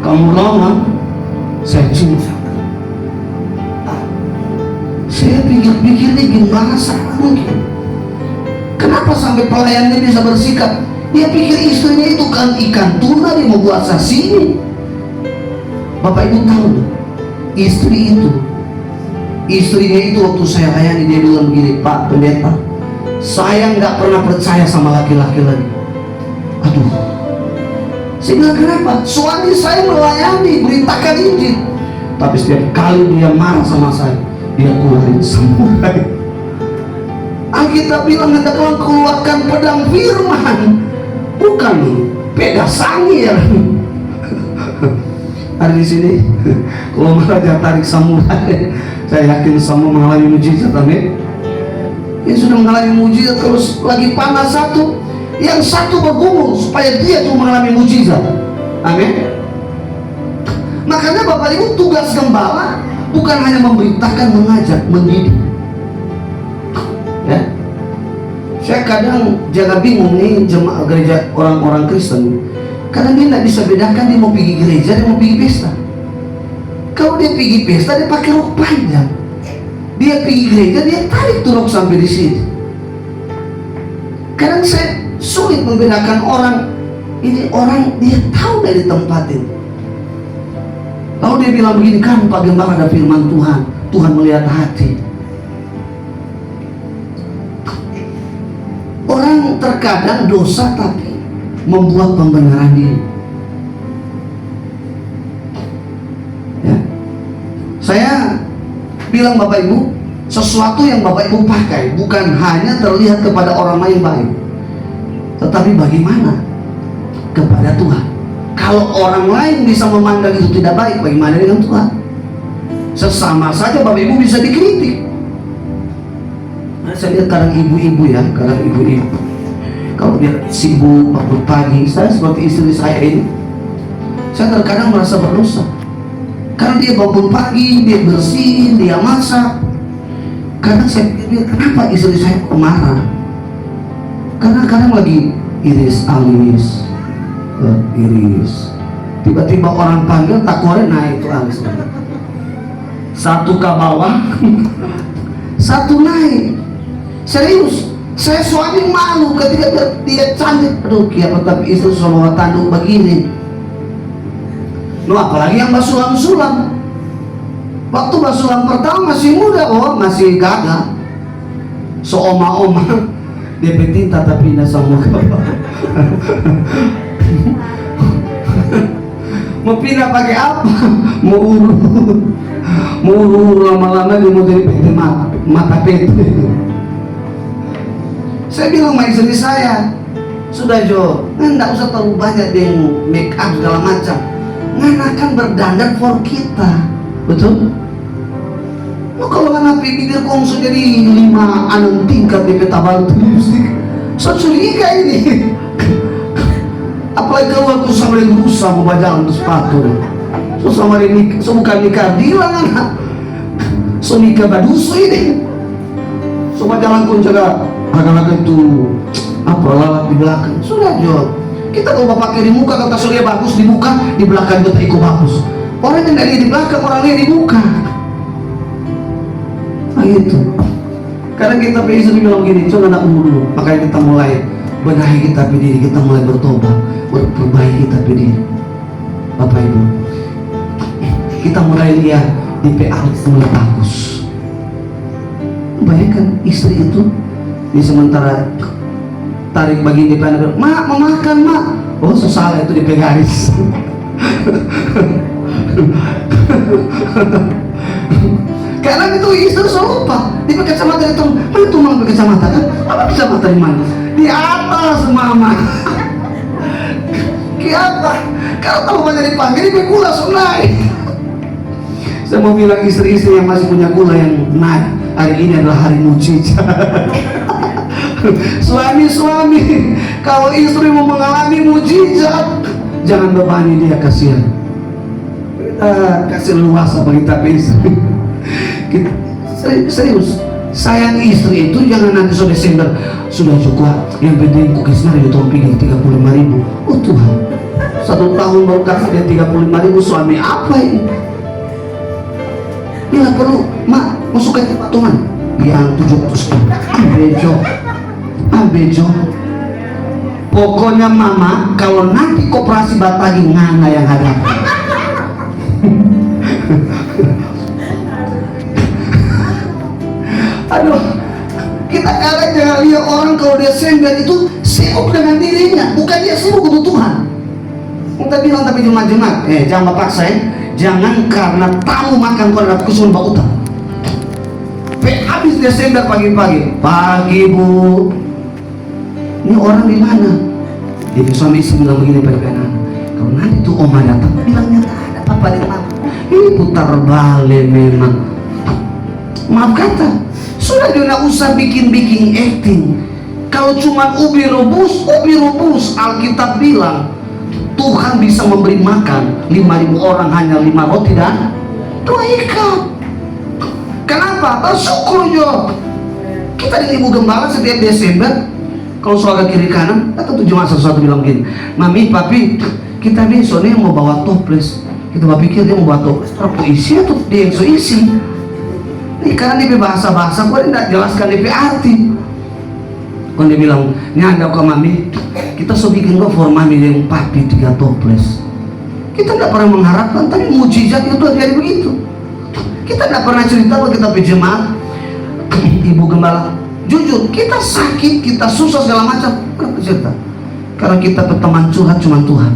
kamu lama, saya cinta. Saya pikir-pikir ini gimana salah mungkin. Kenapa sampai pelayannya bisa bersikap? Dia pikir istrinya itu kan ikan tuna, dia mau buat sashimi. Bapak Ibu tahu, istrinya itu waktu saya layani, dia bilang begini, Pak Pendeta, saya nggak pernah percaya sama laki-laki lagi. Aduh, saya bilang kenapa? Suami saya melayani, beritakan Injil, tapi setiap kali dia marah sama saya, dia keluarin samurai. Alkitab bilang hendak keluarkan pedang firman, bukan peda sangir. Ada di sini, kalau Raja tarik samurai, saya yakin semua mengalami mujizat, amin. yang sudah mengalami mujizat, terus lagi panas satu, yang satu bergumul supaya dia tuh mengalami mujizat. Amin. Makanya Bapak Ibu, tugas gembala bukan hanya memberitakan, mengajak, mendidik. Ya, saya kadang jangan bingung nih jemaah gereja orang-orang Kristen. Kadang dia tidak bisa bedakan dia mau pergi gereja, dia mau pergi pesta. Kalau dia pergi pesta, dia pakai rok panjang. Dia pergi gereja, dia tarik tuh rok sampai di sini. Kadang saya sulit membedakan orang. Ini orang dia tahu dari tempat ini. Lalu dia bilang begini, kan Pak Gembala ada firman Tuhan, Tuhan melihat hati. Orang terkadang dosa tapi membuat pembenaran diri. Ya. Saya bilang Bapak Ibu, sesuatu yang Bapak Ibu pakai bukan hanya terlihat kepada orang lain baik, tetapi bagaimana kepada Tuhan. Kalau orang lain bisa memandang itu tidak baik, bagaimana dengan Tuhan? Sesama saja Bapak Ibu bisa dikritik. Nah, saya lihat kadang ibu-ibu ya, kadang ibu-ibu kalau dia sibuk bangun pagi, saya seperti istri saya ini, saya terkadang merasa berdosa. Karena dia bangun pagi, dia bersihin, dia masak. Kadang saya pikir, kenapa istri saya marah? Karena kadang lagi iris alis, iris, tiba-tiba orang panggil, tak korek naik itu alis. Satu ke bawah, satu naik. Serius, saya suami malu ketika dia cantik. Aduh, kiamat tapi istri sama tanduk begini. Loh, apalagi yang basulam-sulam. Waktu basulam pertama masih muda, oh masih gagah. Seoma-oma DP tinta tapi tidak sama kapal. Mau pindah pakai apa? Mau urut lama-lama dia mau jadi PT mata PT. Saya bilang sama istri saya, sudah Jo, nggak usah terlalu banyak dia make up segala macam. Ngan akan berdandan for kita, betul? Lo kalau nggak pikir kongso jadi 5-6 tingkat di petabal lipstick, so curiga ini. Apalagi kalau aku sama dia berusaha mau baca untuk sepatu, so sama dia so bukan nikah dilang anak, so nikah badusu ini, so jalan pun jaga agak-agak itu apa lalat di belakang. Sudah Jo, kita kalau pakai di muka kata surya bagus di muka, di belakang juga ikut bagus. Orang yang dari di belakang, orangnya di muka. Nah gitu. Karena kita istri bilang gini, coba anak dulu, makanya kita mulai benahi kita diri, kita mulai bertobat, perbaiki kita diri. Bapak Ibu, kita mulai lihat di PA mulai bagus. Bayangkan istri itu di sementara tarik bagi di depan, mak mau makan mak, oh salah itu di garis. Karena itu istri selalu lupa di kacamata itu, mana itu malah kacamata kan? Apa kacamata di mana? Di atas mama. Kenapa? Kalau tahu banyak dipanggil, di gula langsung naik. Saya mau bilang istri-istri yang masih punya gula yang naik, hari ini adalah hari mujizat. Suami-suami, kalau istri mau mengalami mujizat, jangan bebani dia, kasihan. Kita kasih luasa bagi tapi istri. Kita, serius, sayang istri itu jangan nanti so Desember sudah cukup. Yang penting kukis nari itu pilih 35.000. Oh Tuhan, 1 tahun baru kasih dia 35.000, suami apa ini? Bila perlu, mak masuk ke patungan yang 700. Bejo. Pokoknya mama kalau nanti koperasi Batagi ngana yang hadap. Aduh, kita kalian jangan lihat orang kalau dia senggan itu sibuk dengan dirinya, bukan dia sibuk untuk Tuhan. Kita bilang tapi jemaat-jemaat, jangan paksa ya. Jangan karena tamu makan kau dapat kusun bau utang. Habis dia senggan pagi-pagi, pagi bu. Ini orang di mana? Jadi suami istri bilang begini pada anak, kalau nanti tuh oma datang, bilangnya tak ada apa-apa di mana. Ini putar balik memang. Maaf kata, Sudah dia nggak usah bikin-bikin acting. Kalau cuma ubi rebus, Alkitab bilang Tuhan bisa memberi makan 5.000 orang hanya 5 roti dan 2 ikan. Kenapa? Bersyukur yo. Kita di Ibu Gembala setiap Desember, kalau soal kiri kanan, atau jemaat sesuatu bilang begini, Mami, Papi, kita besok nih mau bawa toples. Kita pikir dia mau bawa toples, apa isi atau dia yang so isi? Ini karena dia bahasa-bahasa, kok dia tidak jelaskan DP arti. Kalau dia bilang, nyanda kok Mami, kita so bikin kok for Mami yang Papi 3 toples. Kita tidak pernah mengharapkan, tapi mujizat itu jadi begitu. Kita tidak pernah cerita kalau kita berjemaat, Ibu Gembala, jujur, kita sakit, kita susah segala macam, pernah cerita. Karena kita berteman curhat cuma Tuhan.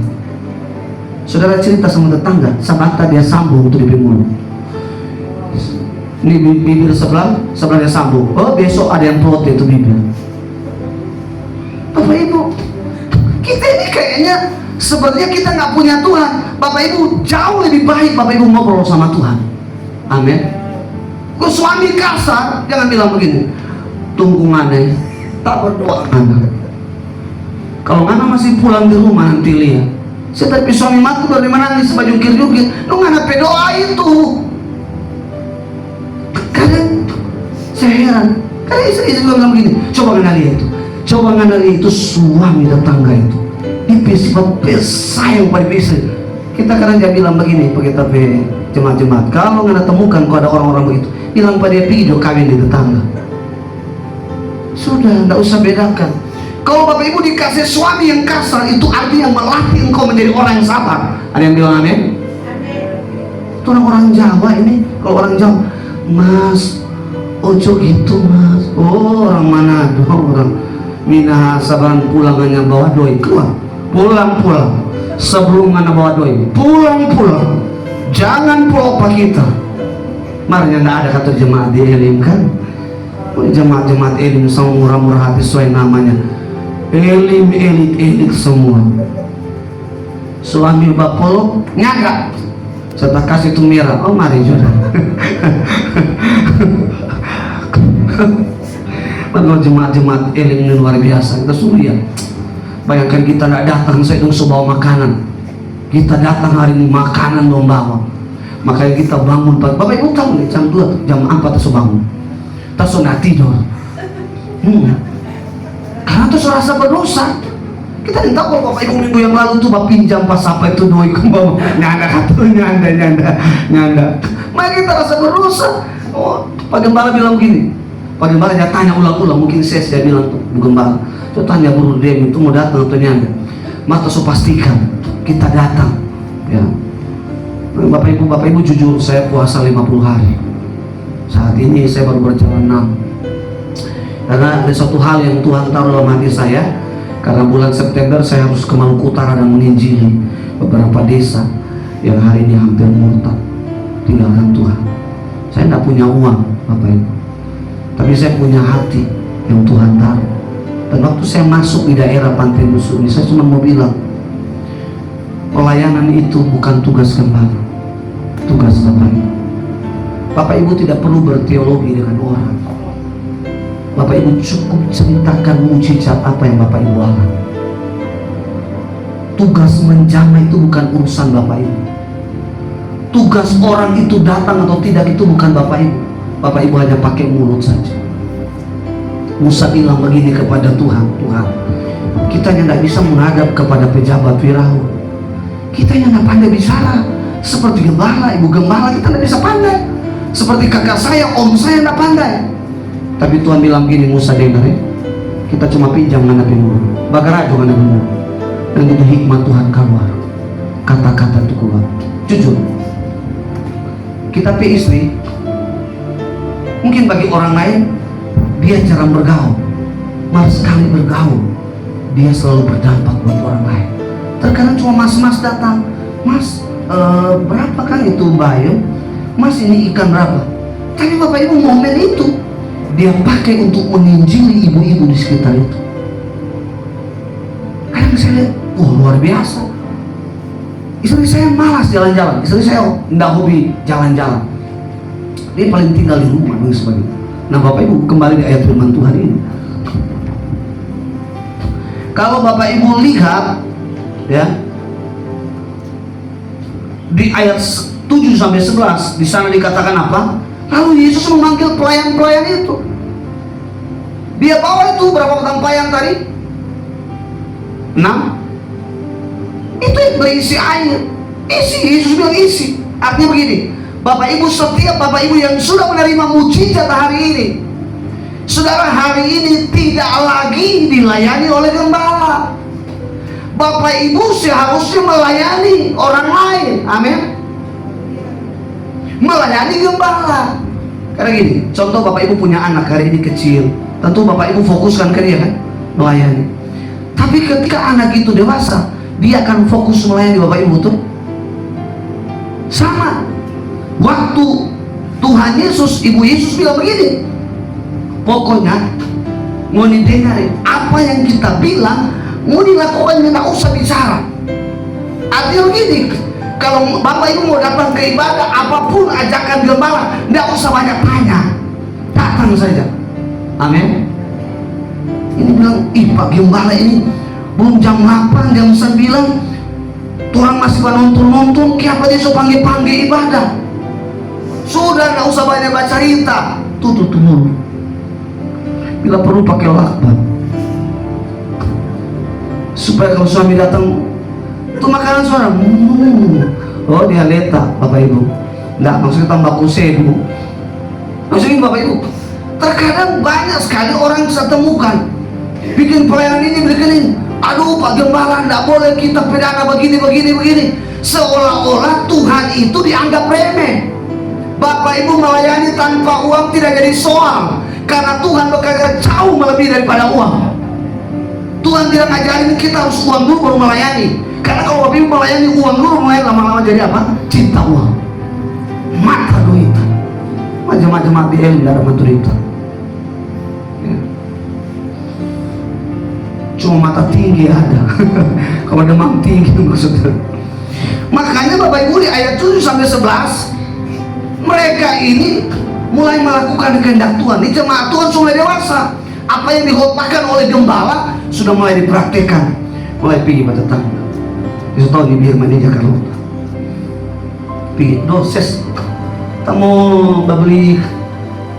Saudara cerita sama tetangga, sabata dia sambung untuk di mulut. Ini bibir sebelahnya sambung. Oh, besok ada yang protes itu bibir. Bapak Ibu, kita ini kayaknya sebenarnya kita nggak punya Tuhan. Bapak Ibu, jauh lebih baik Bapak Ibu ngobrol sama Tuhan. Amin. Kau suami kasar, jangan bilang begini. Tunggu ngane, tak berdoa ngana. Kalau ngana masih pulang di rumah nanti lihat. Setiap suami mati baru menangis baju jungkir-jungkir. Lu ngana berdoa itu. Kadang saya heran. Kadang istri juga bilang begini. Coba ngana lihat itu. Coba ngana lihat itu suami tetangga itu. Dia sayang pada istri. Kita kadang dia bilang begini, kita jemaat-jemaat. Kalau ngana temukan kok ada orang-orang begitu, bilang pada dia video kawin di tetangga. Sudah, tidak usah bedakan. Kalau Bapak Ibu dikasih suami yang kasar, itu artinya melatih engkau menjadi orang yang sabar. Ada yang bilang amin? Itu orang-orang Jawa ini. Kalau orang Jawa, Mas, ojo gitu Mas. Oh, orang Manado, orang Minahasa pulang hanya bawa doi keluar. Pulang. Sebelum mana bawa doi, pulang. Jangan pelopa kita. Marnya tidak ada kata jemaat di Elim kan? Jemaat-jemaat Elim sama murah-murah hati sesuai namanya. Elim elit semua. Suami bapak nyagak. Saya kasih itu merah. Oh mari juga. Kalau jemaat-jemaat Elim ini luar biasa. Kita suruh ya. Bayangkan kita tidak datang saya dong bawa makanan. Kita datang hari ini makanan dong bawa. Makanya kita bangun pagi. Bapak Ibu tahu nih jam 2, jam 4 kita bangun. Kita sudah tidur. Karena itu rasa berdosa. Kita tidak tahu kalau Bapak Ibu minggu yang lalu tuh Bapak pinjam pas apa itu doi ke bawah. Nyanda. Maka kita rasa berdosa. Oh, Pak Gembala bilang begini. Pak Gembala dia tanya ulang-ulang, mungkin saya bilang tuh Bu Gembala. Saya tanya Bro Dem itu mau datang atau nyanda. Maka saya pastikan kita datang. Ya. Bapak Ibu jujur, saya puasa 50 hari. Saat ini saya baru berjalan 6. Karena ada satu hal yang Tuhan taruh dalam hati saya. Karena bulan September saya harus ke Maluku Utara dan menginjili beberapa desa yang hari ini hampir murtad, tinggalkan Tuhan. Saya tidak punya uang, Bapak Ibu, tapi saya punya hati yang Tuhan taruh. Dan waktu saya masuk di daerah Pantai Musuh ini, saya cuma mau bilang, pelayanan itu bukan tugas gembala, tugas Bapak Ibu. Bapak Ibu tidak perlu berteologi dengan orang. Bapak Ibu cukup ceritakan mujizat apa yang Bapak Ibu alami. Tugas menjamah itu bukan urusan Bapak Ibu. Tugas orang itu datang atau tidak itu bukan Bapak Ibu. Bapak Ibu hanya pakai mulut saja. Musa bilang begini kepada Tuhan, Tuhan, kita yang tidak bisa menghadap kepada pejabat Firaun. Kita yang tidak pandai bicara. Seperti gembala, ibu gembala kita tidak bisa pandai. Seperti kakak saya, om saya tidak pandai. Tapi Tuhan bilang begini, Musa dengar ya, kita cuma pinjam menghadapi mulut, bagara juga menghadapi mulut. Dan itu hikmat Tuhan keluar, kata-kata itu keluar. Jujur, kita pi istri, mungkin bagi orang lain dia jarang bergaul, malas sekali bergaul. Dia selalu berdampak buat orang lain. Terkadang cuma mas-mas datang, Mas, berapa kan itu bayam? Mas ini ikan berapa? Tapi Bapak Ibu momen itu dia pakai untuk menginjili ibu-ibu di sekitar itu. Kadang saya lihat, wah luar biasa. Istri saya malas jalan-jalan, istri saya tidak hobi jalan-jalan. Dia paling tinggal di rumah dan sebagainya. Nah Bapak Ibu, kembali di ayat firman Tuhan ini. Kalau Bapak Ibu lihat ya, di ayat 7 sampai 11 di sana dikatakan apa? Lalu Yesus memanggil pelayan-pelayan itu. Dia bawa itu berapa batang payang tadi? 6. Itu yang berisi air. Isi, Yesus bilang isi. Artinya begini, Bapak Ibu, setiap Bapak Ibu yang sudah menerima mujizat hari ini, saudara, hari ini tidak lagi dilayani oleh gembala. Bapak Ibu seharusnya melayani orang lain. Amin. Melayani gembala. Karena gini, contoh Bapak Ibu punya anak hari ini kecil, tentu Bapak Ibu fokuskan ke dia kan, melayani. Tapi ketika anak itu dewasa, dia akan fokus melayani Bapak Ibu tuh. Sama. Waktu Tuhan Yesus, Ibu Yesus bilang begini, pokoknya mau didengarin apa yang kita bilang, mau dilakukan, tidak usah bicara. Artinya begini, kalau Bapak Ibu mau datang ke ibadah, apapun ajakan gembala, tidak usah banyak tanya, datang saja. Amin. Ini bilang, ih Pak Gembala ini belum jam 8, jam 9 Tuhan masih nonton-nonton, kenapa dia so panggil-panggil ibadah? Sudah, tidak usah banyak baca cerita, tutup mulut. Bila perlu pakai lakban, supaya kalau suami datang, itu makanan suara, oh dia letak Bapak Ibu. Enggak, maksudnya tambah kusebu. Maksudnya Bapak Ibu, terkadang banyak sekali orang bisa temukan, bikin pelayanan ini, bikin ini. Aduh Pak Gembala, tidak boleh kita pidana begini. Seolah-olah Tuhan itu dianggap remeh. Bapak Ibu melayani tanpa uang tidak jadi soal, karena Tuhan bekerja jauh melebihi daripada uang. Tuhan tidak ngajarin kita harus uang dulu baru melayani, karena kalau Bapak Ibu melayani uang dulu, melayani lama-lama jadi apa? Cinta uang, mata duit, macam-macam mati dalam maturita. Ya. Cuma mata tinggi ada, kalau demam tinggi maksudnya. Makanya Bapak Ibu di ayat 7 sampai 11, mereka ini mulai melakukan kehendak Tuhan. Di jemaat Tuhan sudah dewasa. Apa yang dikotbahkan oleh gembala sudah mulai dipraktekkan. Mulai pergi pada tetangga. Itu tahu nih biar manajer kalau pergi dosis, kita mau beli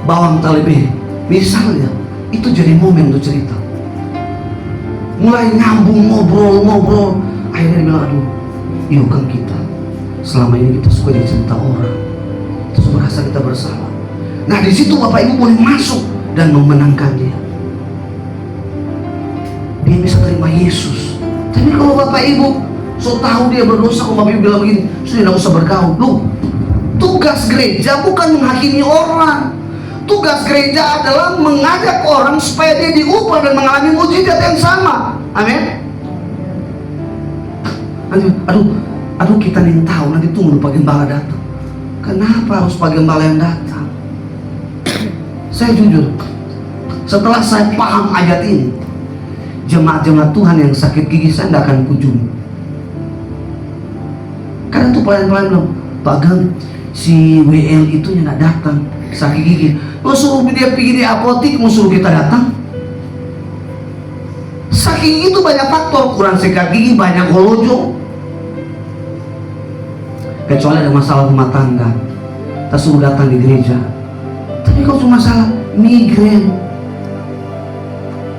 bawang lebih. Misalnya, itu jadi momen untuk cerita. Mulai nyambung, ngobrol. Akhirnya dia bilang, aduh, yuk kan kita selama ini kita suka dicerita orang, terus merasa kita bersalah. Nah di situ Bapak Ibu boleh masuk dan memenangkan dia. Dia bisa terima Yesus. Tapi kalau Bapak Ibu so tahu dia berdosa, kalau Bapak Ibu bilang begini, sudah tidak usah bergaul. Loh, tugas gereja bukan menghakimi orang. Tugas gereja adalah mengajak orang supaya dia diubah dan mengalami mujizat yang sama. Amin. Aduh kita nih tahu, nanti tunggu Pak Gembala datang. Kenapa harus Pak Gembala yang datang? Saya jujur, setelah saya paham ayat ini, jemaat-jemaat Tuhan yang sakit gigi saya tidak akan kunjungi. Karena tuh pelayan-pelayan bilang, Pak Gem, si WL itu tidak datang, sakit gigi. Mau suruh dia pergi di apotik, mau suruh kita datang? Sakit gigi itu banyak faktor, kurang sikat gigi, banyak holojo. Kecuali ada masalah rumah tangga, kita suruh datang di gereja. Tapi kalau cuma masalah migrain,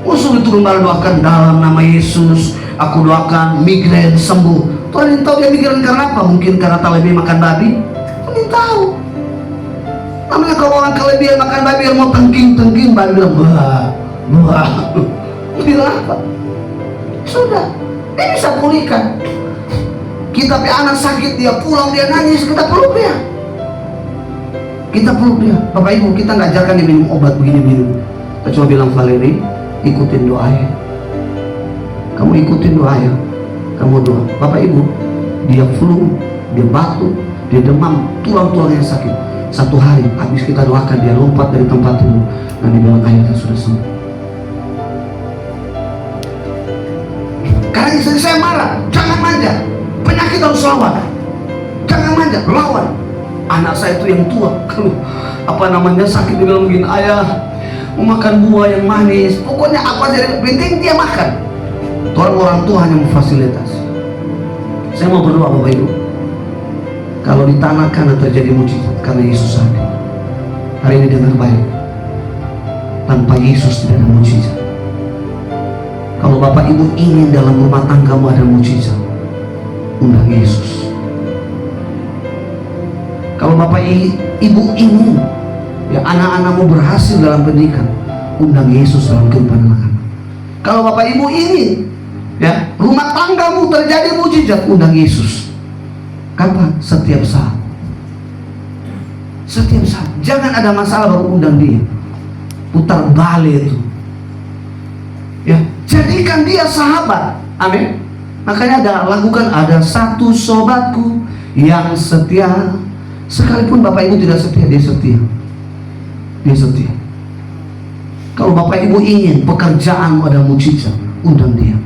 musuh itu gembala doakan dalam nama Yesus, aku doakan migrain sembuh. Tuhan yang tahu dia migrain karena apa? Mungkin karena tak lebih makan babi. Tuhan yang tahu. Namanya kalau orang kelebihan makan babi, mau tengking, babi bilang buah. Bilang apa? Sudah, dia bisa pulihkan. Kita punya anak sakit, dia pulang, dia nangis, kita peluk dia. Bapak Ibu, kita nggak ajarkan dia minum obat begini. Kita cuma bilang, Valeri, ikutin doanya. Kamu ikutin doanya, kamu doa. Bapak Ibu, dia flu, dia batuk, dia demam, tulang-tulangnya sakit. Satu hari habis kita doakan, dia lompat dari tempat tidur dan dia bilang, ayah sudah sembuh. Karena istri saya marah, jangan manja. Penyakit harus lawan. Jangan manja, lawan. anak saya itu yang tua, kalau sakit, dia bilang begini, ayah mau makan buah yang manis, pokoknya apa saja penting dia makan. Orang tua hanya memfasilitas. Saya mau berdoa Bapak Ibu, kalau di tanah kanan terjadi mujizat karena Yesus hadir. Hari ini dengar baik, tanpa Yesus tidak ada mujizat. Kalau Bapak Ibu ingin dalam rumah tanggamu ada mujizat, undang Yesus. Kalau Bapak Ibu ingin ya anak-anakmu berhasil dalam pendidikan, undang Yesus dalam kehidupan anak-anak. Kalau Bapak Ibu ingin ya rumah tanggamu terjadi mujizat, undang Yesus. Kapan? Setiap saat. Setiap saat. Jangan ada masalah baru undang dia. Putar balik itu. Ya, jadikan dia sahabat. Amin. Makanya lakukan ada satu sobatku yang setia. Sekalipun Bapak Ibu tidak setia, dia setia. Dia setia. Kalau Bapak Ibu ingin pekerjaanmu ada mujizat, undang dia.